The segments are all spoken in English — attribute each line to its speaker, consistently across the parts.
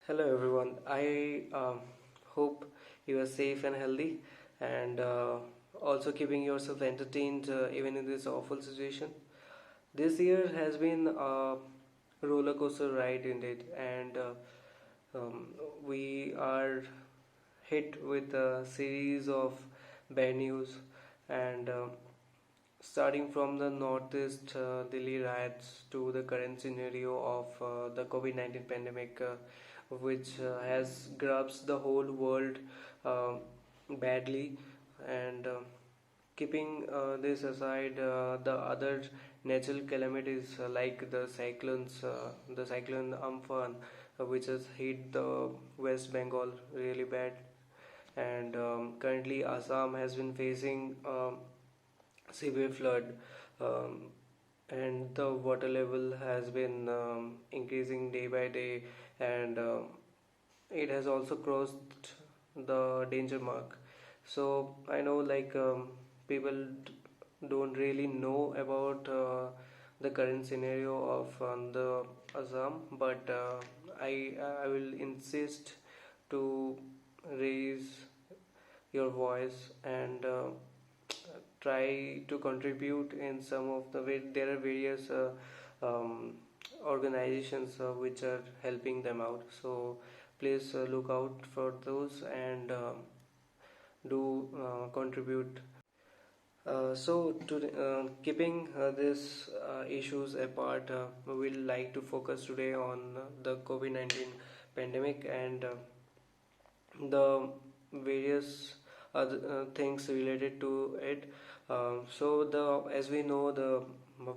Speaker 1: Hello everyone. I hope you are safe and healthy and also keeping yourself entertained even in this awful situation. This year has been a roller coaster ride indeed, and um, we are hit with a series of bad news and starting from the northeast Delhi riots to the current scenario of the COVID-19 pandemic, which has grabs the whole world uh, badly. And keeping this aside, the other natural calamities like the cyclone Amphan, which has hit the West Bengal really bad, and currently Assam has been facing severe flood, um, and the water level has been increasing day by day, and it has also crossed the danger mark. So I know people don't really know about the current scenario of the Assam, but I will insist to raise your voice and try to contribute in some of the way. There are various um, organizations which are helping them out, so please look out for those and do contribute. Keeping these issues apart, we will like to focus today on the COVID-19 pandemic and the various other things related to it. As we know, the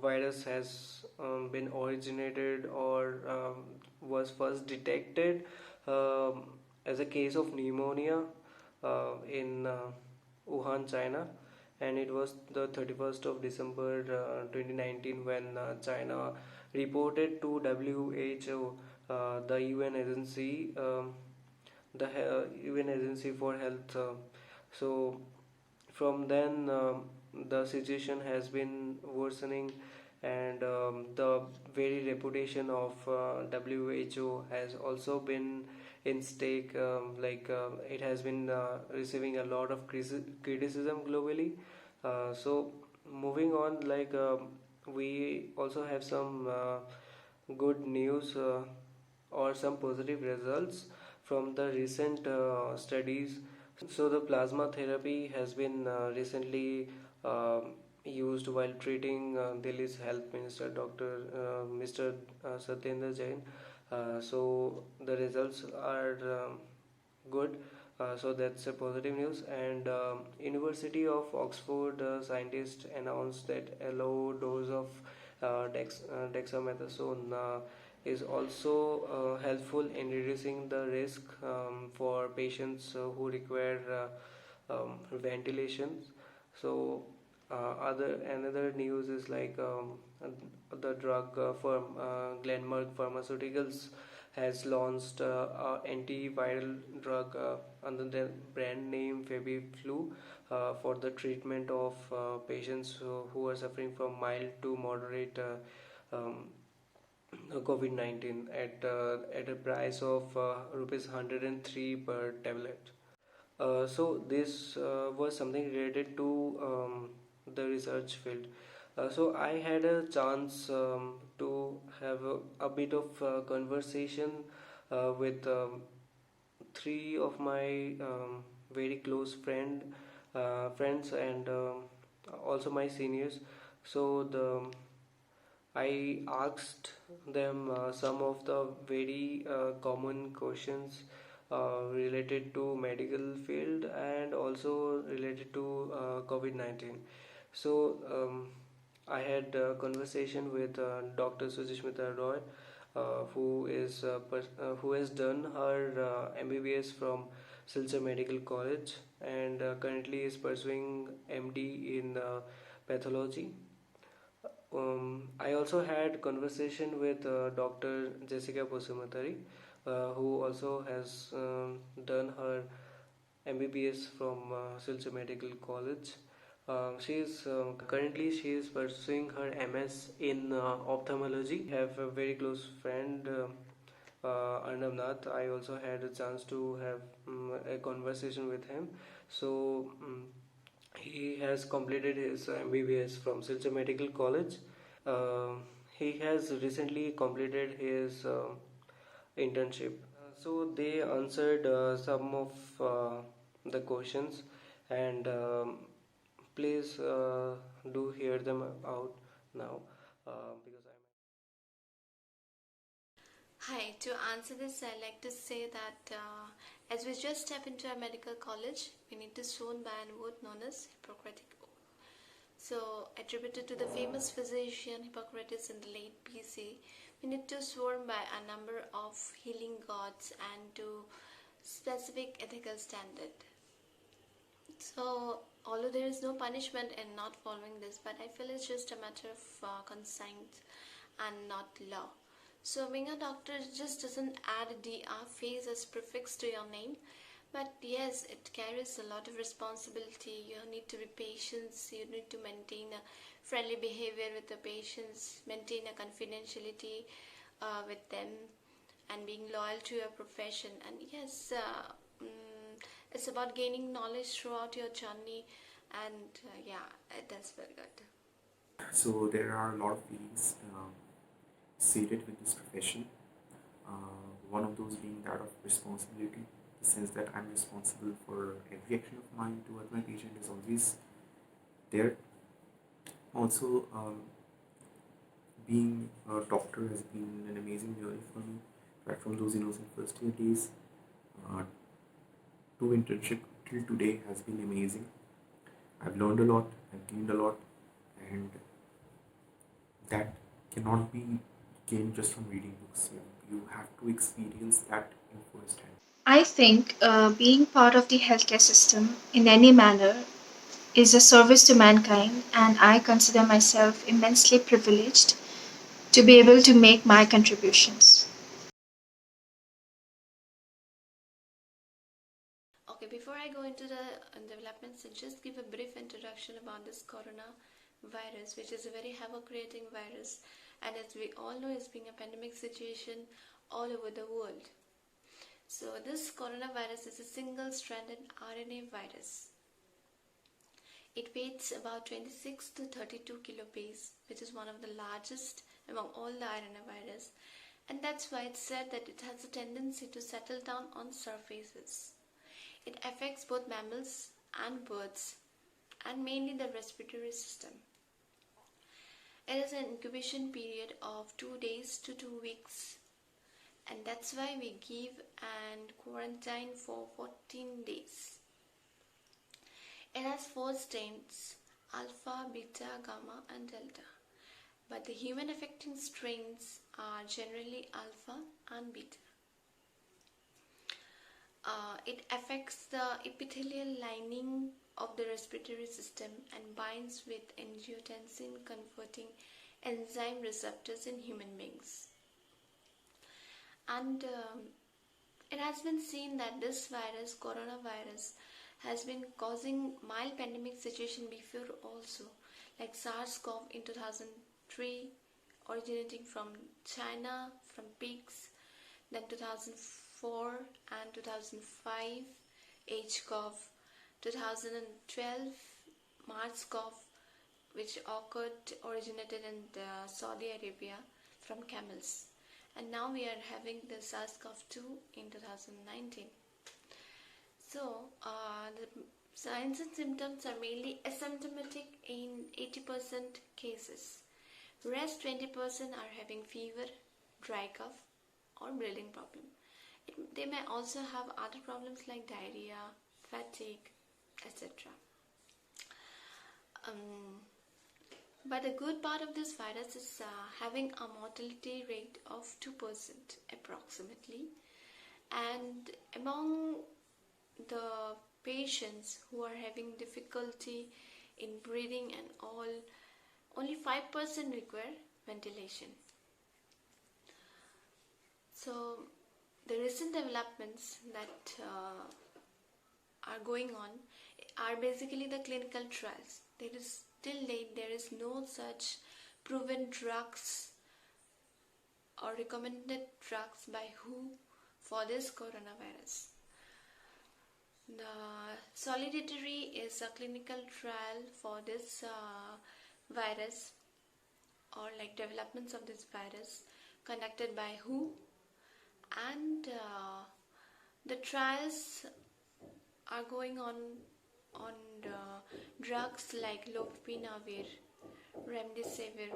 Speaker 1: virus has been originated or was first detected as a case of pneumonia in Wuhan, China, and it was the 31st of December 2019 when China reported to WHO, the UN agency. UN Agency for Health. So from then, the situation has been worsening, and the very reputation of WHO has also been in stake. It has been receiving a lot of criticism globally. So moving on, we also have some good news or some positive results from the recent studies. So the plasma therapy has been recently used while treating Delhi's health minister, Dr. Mr. Satyendra Jain. So the results are good. So that's a positive news. And University of Oxford scientists announced that a low dose of dexamethasone is also helpful in reducing the risk for patients who require ventilation. So other another news is the drug firm Glenmark Pharmaceuticals has launched a antiviral drug under the brand name Febiflu for the treatment of patients who are suffering from mild to moderate COVID-19 at a price of rupees 103 per tablet. So this was something related to the research field. So I had a chance to have a bit of conversation with three of my very close friends and also my seniors. So the I asked them some of the very common questions related to medical field and also related to COVID-19. So I had a conversation with Dr. Sujishmita Roy, who has done her MBBS from Silchar Medical College and currently is pursuing MD in pathology. I also had conversation with Dr. Jessica Posumatari, who also has done her MBBS from Silchar Medical College. She is pursuing her MS in ophthalmology. I have a very close friend Arnavnath. I also had a chance to have a conversation with him. So he has completed his MBBS from Silchar Medical College. He has recently completed his internship. So they answered some of the questions, and please do hear them out now because I'm.
Speaker 2: Hi, to answer this, I'd like to say that as we just step into a medical college, we need to sworn by an oath known as Hippocratic Oath. So, attributed to the famous physician Hippocrates in the late BC, we need to sworn by a number of healing gods and to specific ethical standard. So, although there is no punishment in not following this, but I feel it's just a matter of conscience and not law. So, being a doctor just doesn't add a DR phase as prefix to your name, but yes, it carries a lot of responsibility. You need to be patient, you need to maintain a friendly behavior with the patients, maintain a confidentiality with them, and being loyal to your profession. And yes, it's about gaining knowledge throughout your journey, and yeah, that's very good.
Speaker 3: So there are a lot of feelings associated with this profession. One of those being that of responsibility, the sense that I'm responsible for every action of mine toward my patient is always there. Also, being a doctor has been an amazing journey for me. Right from those innocent first year days uh, to internship till today has been amazing. I've learned a lot, I've gained a lot, and that cannot be gained just from reading books. You have to experience that in first hand.
Speaker 4: I think being part of the healthcare system in any manner is a service to mankind, and I consider myself immensely privileged to be able to make my contributions.
Speaker 2: Okay, before I go into the developments, I'll just give a brief introduction about this coronavirus, which is a very havoc-creating virus, and as we all know, is being a pandemic situation all over the world. So this coronavirus is a single-stranded RNA virus. It weighs about 26 to 32 kilobase, which is one of the largest among all the RNA virus, and that's why it's said that it has a tendency to settle down on surfaces. It affects both mammals and birds, and mainly the respiratory system. It has an incubation period of 2 days to 2 weeks, and that's why we give and quarantine for 14 days. It has 4 strains: alpha, beta, gamma, and delta. But the human affecting strains are generally alpha and beta. It affects the epithelial lining of the respiratory system and binds with angiotensin converting enzyme receptors in human beings. And it has been seen that this virus, coronavirus, has been causing mild pandemic situation before also, like SARS-CoV in 2003, originating from China, from pigs, then 2004 and 2005, HCoV, 2012, MARS-CoV, which originated in Saudi Arabia from camels, and now we are having the SARS-CoV-2 in 2019. So the signs and symptoms are mainly asymptomatic in 80% cases. Rest 20% are having fever, dry cough, or breathing problem. They may also have other problems like diarrhea, fatigue, etc. But the good part of this virus is having a mortality rate of 2% approximately, and among the patients who are having difficulty in breathing and all, only 5% require ventilation. So the recent developments that are going on are basically the clinical trials. There is till date there is no such proven drugs or recommended drugs by WHO for this coronavirus. The Solidarity is a clinical trial for this virus, or like developments of this virus, conducted by WHO, and the trials are going on drugs like lopinavir, remdesivir,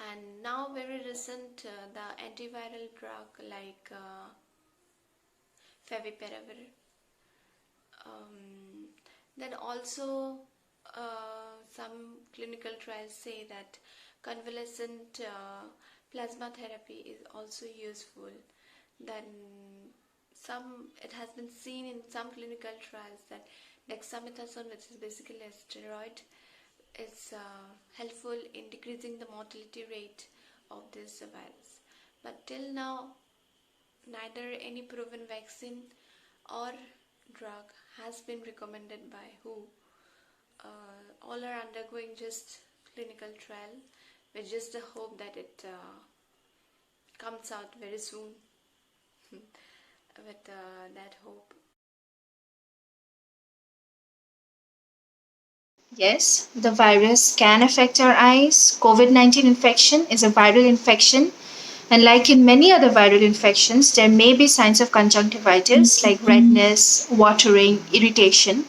Speaker 2: and now very recent the antiviral drug like favipiravir. Then also some clinical trials say that convalescent plasma therapy is also useful. Then it has been seen in some clinical trials that dexamethasone, which is basically a steroid, is helpful in decreasing the mortality rate of this virus. But till now, neither any proven vaccine or drug has been recommended by WHO. All are undergoing just clinical trial with just the hope that it comes out very soon. With that hope.
Speaker 4: Yes, the virus can affect our eyes. COVID-19 infection is a viral infection, and like in many other viral infections, there may be signs of conjunctivitis like redness, watering, irritation.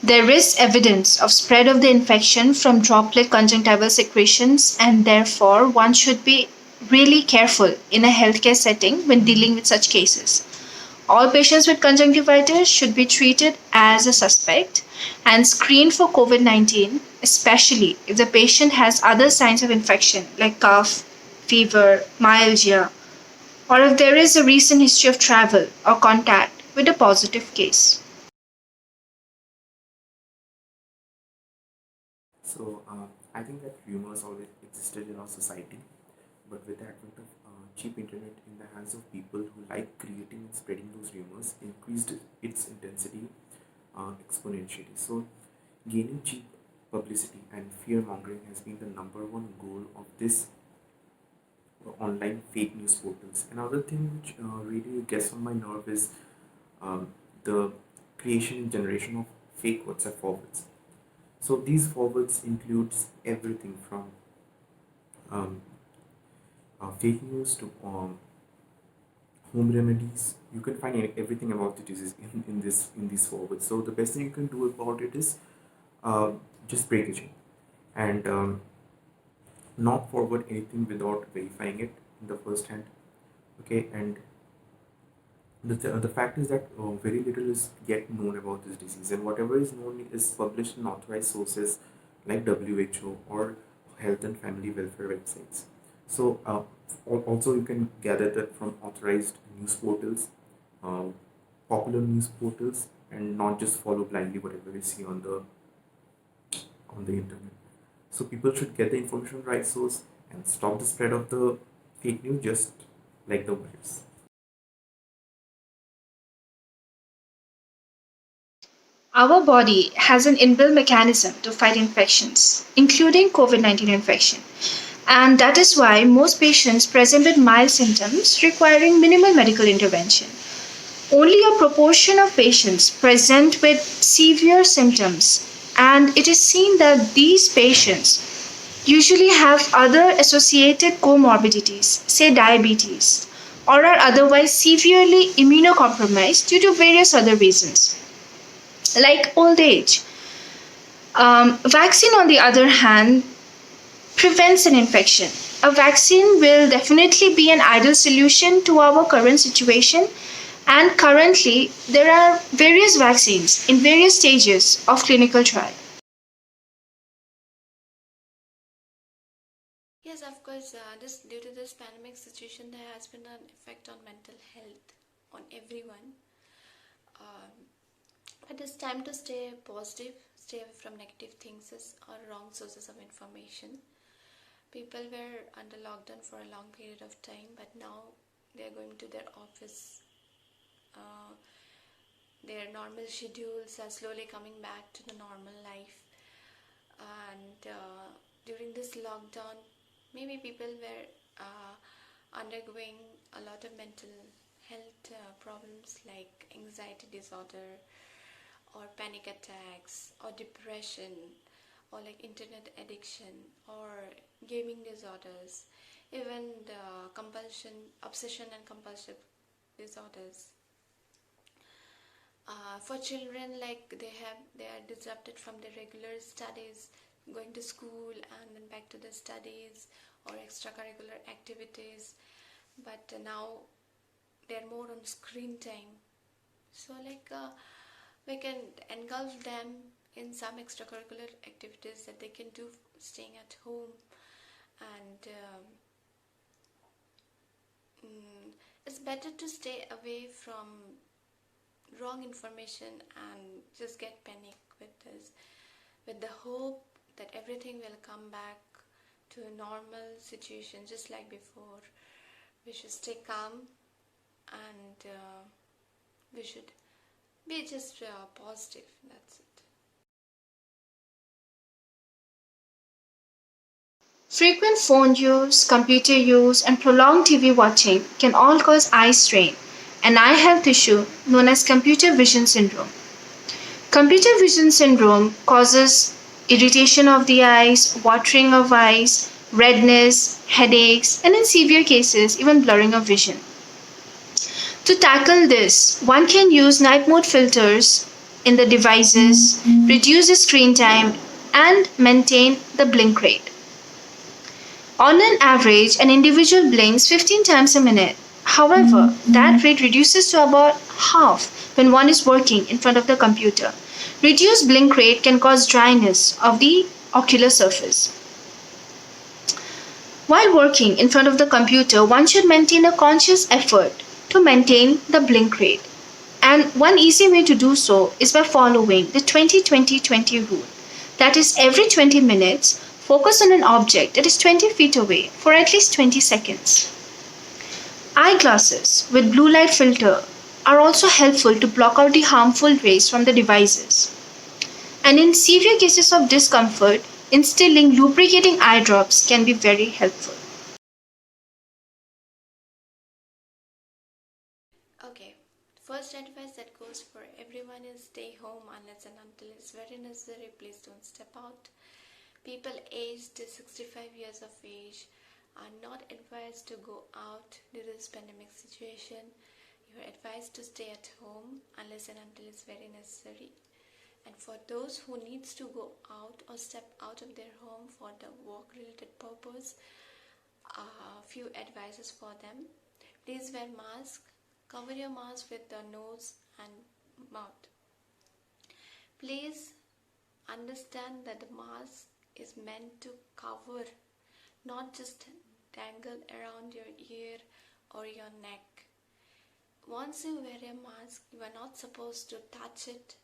Speaker 4: There is evidence of spread of the infection from droplet conjunctival secretions, and therefore one should be really careful in a healthcare setting when dealing with such cases. All patients with conjunctivitis should be treated as a suspect and screened for COVID 19, especially if the patient has other signs of infection like cough, fever, myalgia, or if there is a recent history of travel or contact with a positive case.
Speaker 3: So I think that rumors always existed in our society, but with the advent of cheap internet in the hands of people who like creating and spreading those rumors, increased its intensity exponentially. So gaining cheap publicity and fear mongering has been the number one goal of this online fake news portals. Another thing which really gets on my nerve is the creation and generation of fake WhatsApp forwards. So these forwards includes everything from um, fake news to home remedies. You can find everything about the disease in these forwards. So the best thing you can do about it is uh, just break the chain and not forward anything without verifying it in the first hand. Okay, and the fact is that very little is yet known about this disease, and whatever is known is published in authorized sources like WHO or health and family welfare websites. So also you can gather that from authorized news portals, um, popular news portals, and not just follow blindly whatever we see on the internet. So people should get the information from the right source and stop the spread of the fake news, just like the virus.
Speaker 4: Our body has an inbuilt mechanism to fight infections, including COVID 19 infection. And that is why most patients present with mild symptoms requiring minimal medical intervention. Only a proportion of patients present with severe symptoms, and it is seen that these patients usually have other associated comorbidities, say diabetes, or are otherwise severely immunocompromised due to various other reasons, like old age. Vaccine, on the other hand, prevents an infection. A vaccine will definitely be an ideal solution to our current situation, and currently there are various vaccines in various stages of clinical trial.
Speaker 2: Yes, of course, this due to this pandemic situation, there has been an effect on mental health on everyone. Um, but it's time to stay positive, stay away from negative things or wrong sources of information. People were under lockdown for a long period of time, but now they're going to their office. Uh, their normal schedules are slowly coming back to the normal life. And during this lockdown, maybe people were undergoing a lot of mental health problems like anxiety disorder or panic attacks or depression or like internet addiction or gaming disorders, even the compulsion, obsession and compulsive disorders. For children, like they are disrupted from their regular studies, going to school and then back to the studies or extracurricular activities, but now they're more on screen time. So we can engulf them in some extracurricular activities that they can do staying at home, and it's better to stay away from wrong information and just get panic with this, with the hope that everything will come back to a normal situation just like before. We should stay calm, and we should be just positive. That's it.
Speaker 4: Frequent phone use, computer use, and prolonged TV watching can all cause eye strain, an eye health issue known as computer vision syndrome. Computer vision syndrome causes irritation of the eyes, watering of eyes, redness, headaches, and in severe cases, even blurring of vision. To tackle this, one can use night mode filters in the devices, reduce the screen time, and maintain the blink rate. On an average, an individual blinks 15 times a minute. However, that rate reduces to about half when one is working in front of the computer. Reduced blink rate can cause dryness of the ocular surface. While working in front of the computer, one should maintain a conscious effort to maintain the blink rate. And one easy way to do so is by following the 20-20-20 rule. That is, every 20 minutes, focus on an object that is 20 feet away for at least 20 seconds. Eyeglasses with blue light filter are also helpful to block out the harmful rays from the devices. And in severe cases of discomfort, instilling lubricating eye drops can be very helpful.
Speaker 2: Okay, first advice that goes for everyone is stay home unless and until it's very necessary. Please don't step out. People aged to 65 years of age are not advised to go out due to this pandemic situation. You are advised to stay at home unless and until it's very necessary. And for those who needs to go out or step out of their home for the work related purpose, a few advices for them. Please wear mask. Cover your mask with the nose and mouth. Please understand that the mask is meant to cover, not just dangle around your ear or your neck. Once you wear a mask, you are not supposed to touch it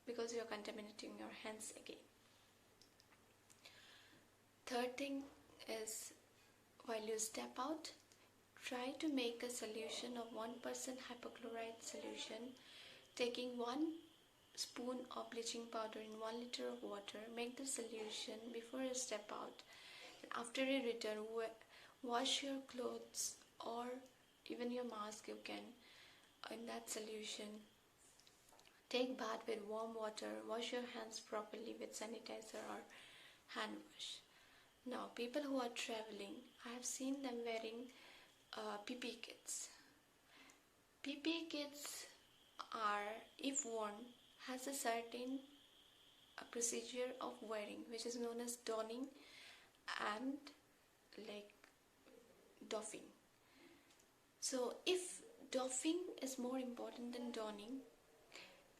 Speaker 2: because you are contaminating your hands again. Third thing is, while you step out, try to make a solution of 1% hypochlorite solution, taking 1 spoon of bleaching powder in 1 liter of water. Make the solution before you step out. And after you return, wash your clothes or even your mask you can in that solution. Take bath with warm water. Wash your hands properly with sanitizer or hand wash. Now, people who are traveling, I have seen them wearing PPE kits. PPE kits are, if worn, has a certain procedure of wearing, which is known as donning and like doffing. So, if doffing is more important than donning,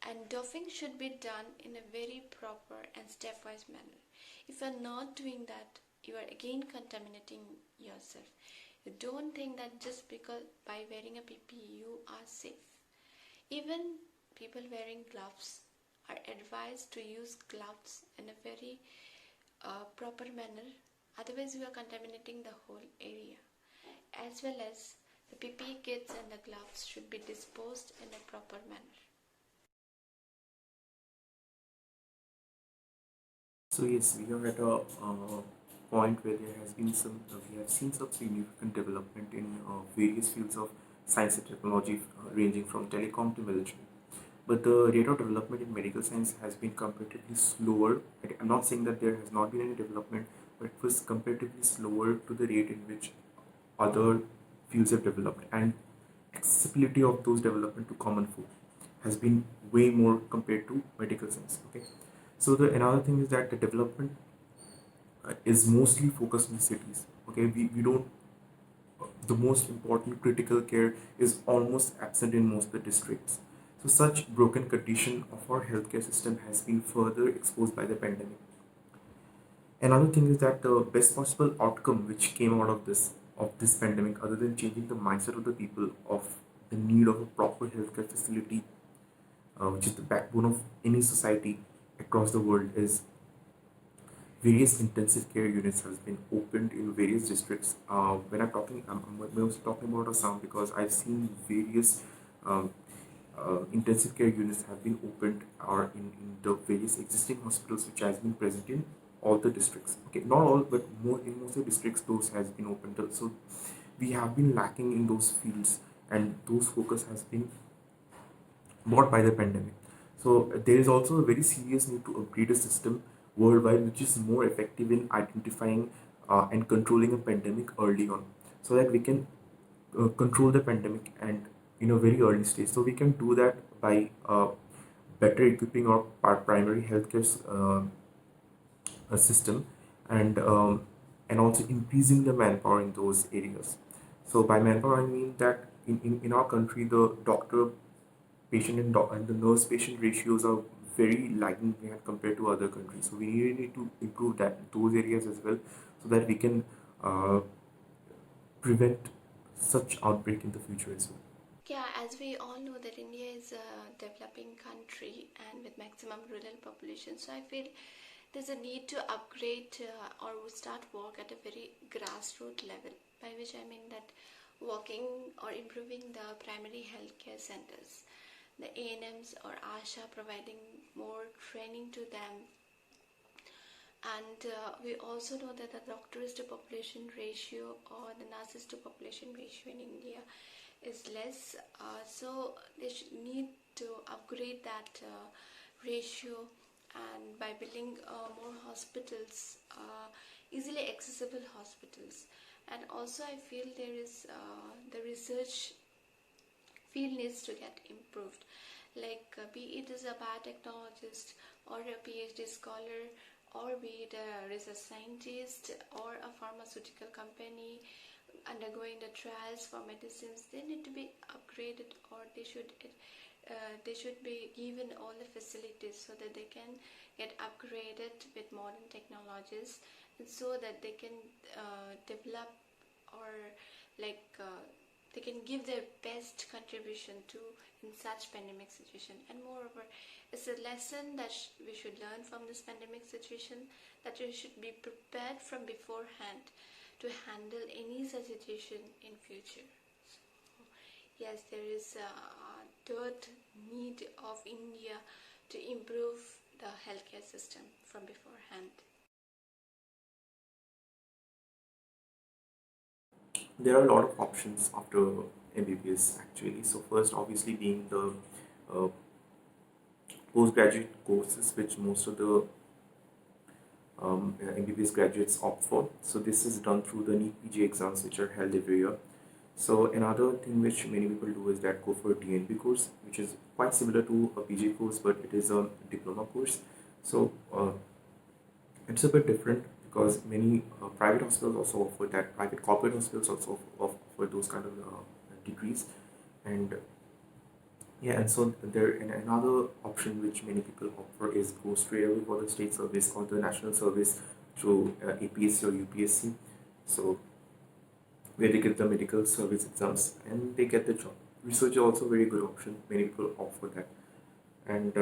Speaker 2: and doffing should be done in a very proper and stepwise manner. If you are not doing that, you are again contaminating yourself. You don't think that just because by wearing a PPE you are safe. Even people wearing gloves are advised to use gloves in a very proper manner, otherwise you are contaminating the whole area. As well as the PPE kits and the gloves should be disposed in a proper manner.
Speaker 3: So yes, we are at a point where there has been some, we have seen some significant development in various fields of science and technology, ranging from telecom to military. But the rate of development in medical science has been comparatively slower. I'm not saying that there has not been any development, but it was comparatively slower to the rate in which other fields have developed, and accessibility of those development to common folk has been way more compared to medical science. Okay, so the another thing is that the development is mostly focused in cities. Okay, we don't, the most important critical care is almost absent in most of the districts. So such broken condition of our healthcare system has been further exposed by the pandemic. Another thing is that the best possible outcome which came out of this pandemic, other than changing the mindset of the people of the need of a proper healthcare facility, which is the backbone of any society across the world, is various intensive care units has been opened in various districts. When I'm mostly talking about Assam because I've seen various um, intensive care units have been opened or in the various existing hospitals which has been present in all the districts. Okay, not all, but more in most of the districts, those has been opened. So we have been lacking in those fields, and those focus has been brought by the pandemic. So there is also a very serious need to upgrade a system worldwide which is more effective in identifying and controlling a pandemic early on, so that we can control the pandemic and in a very early stage. So we can do that by better equipping our primary healthcare system, and also increasing the manpower in those areas. So by manpower, I mean that in our country, the doctor patient and the nurse patient ratios are very lagging behind compared to other countries. So we really need to improve those areas as well, so that we can uh, prevent such outbreak in the future as well.
Speaker 2: Yeah, as we all know that India is a developing country and with maximum rural population, so I feel there's a need to upgrade or start work at a very grassroots level, by which I mean that working or improving the primary healthcare centers, the ANMs or ASHA, providing more training to them. And we also know that the doctors to population ratio or the nurses to population ratio in India is less, so they should need to upgrade that ratio, and by building more hospitals, easily accessible hospitals. And also I feel there is the research field needs to get improved, like be it is a biotechnologist or a PhD scholar, or be it a research scientist or a pharmaceutical company undergoing the trials for medicines, they need to be upgraded, or they should be given all the facilities so that they can get upgraded with modern technologies, and so that they can develop, or like they can give their best contribution to in such pandemic situation. And moreover, it's a lesson that we should learn from this pandemic situation, that we should be prepared from beforehand to handle any such situation in future. So, yes, there is a third need of India to improve the healthcare system from beforehand.
Speaker 3: There are a lot of options after MBBS actually. So first, obviously, being the uh, postgraduate courses, which most of the MBBS graduates opt for. So this is done through the NEET PG exams, which are held every year. So another thing which many people do is that go for a DNP course, which is quite similar to a PG course, but it is a diploma course. So it's a bit different because many private hospitals also offer that. Private corporate hospitals also offer those kind of degrees, and yeah, and so there, and another option which many people opt for is go straight away for the state service or the national service through APSC or UPSC. So where they get the medical service exams and they get the job. Research is also a very good option. Many people opt for that, and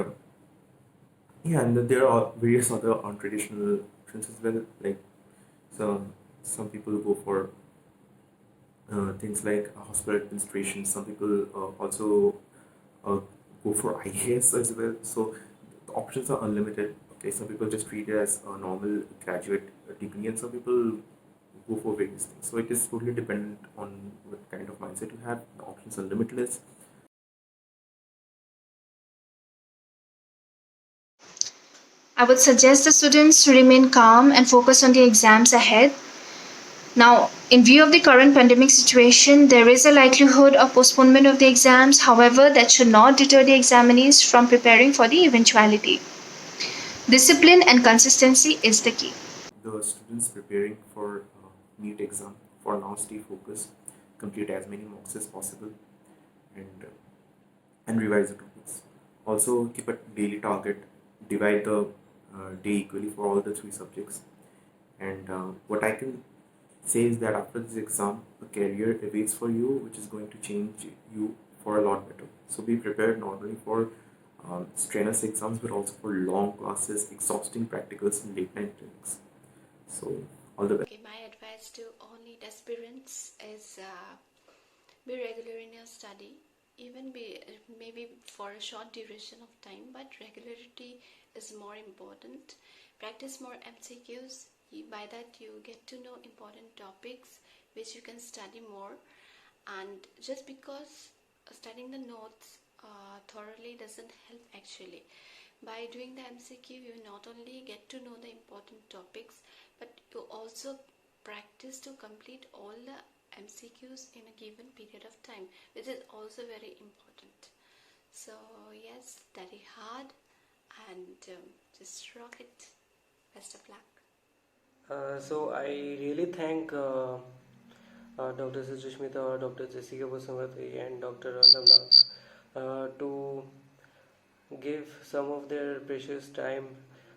Speaker 3: yeah, and then there are various other untraditional options as well. Like some people go for things like hospital administration. Some people also uh, go for IAS as well. So the options are unlimited. Okay, some people just treat it as a normal graduate degree, and some people go for various things. So it is totally dependent on what kind of mindset you have. The options are limitless.
Speaker 4: I would suggest the students to remain calm and focus on the exams ahead. Now, in view of the current pandemic situation, there is a likelihood of postponement of the exams. However, that should not deter the examinees from preparing for the eventuality. Discipline and consistency is the key.
Speaker 3: The students preparing for NEET exam for now stay focused, complete as many mocks as possible, and revise the topics. Also, keep a daily target, divide the day equally for all the three subjects. And what I can say is that after this exam, a career awaits for you, which is going to change you for a lot better. So be prepared not only for strenuous exams but also for long classes, exhausting practicals, and late night clinics. So all the best.
Speaker 2: Okay, my advice to all NEET aspirants is be regular in your study, even be maybe for a short duration of time, but regularity is more important. Practice more MCQs. By that you get to know important topics which you can study more. And just because studying the notes thoroughly doesn't help actually. By doing the MCQ, you not only get to know the important topics, but you also practice to complete all the MCQs in a given period of time, which is also very important. So yes, study hard and just rock it. Best of luck.
Speaker 1: So I really thank Dr. Sushmita, Dr. Jessica Basavati, and Dr. Navnath to give some of their precious time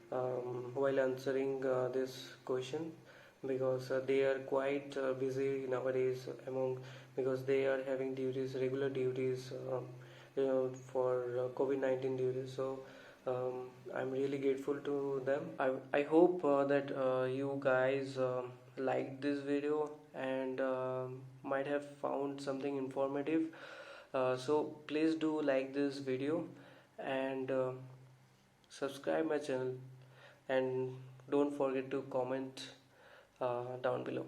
Speaker 1: while answering this question, because they are quite busy nowadays among, because they are having duties, regular duties, for COVID-19 duties. So I'm really grateful to them. I hope that you guys liked this video and might have found something informative. So please do like this video and subscribe my channel, and don't forget to comment down below.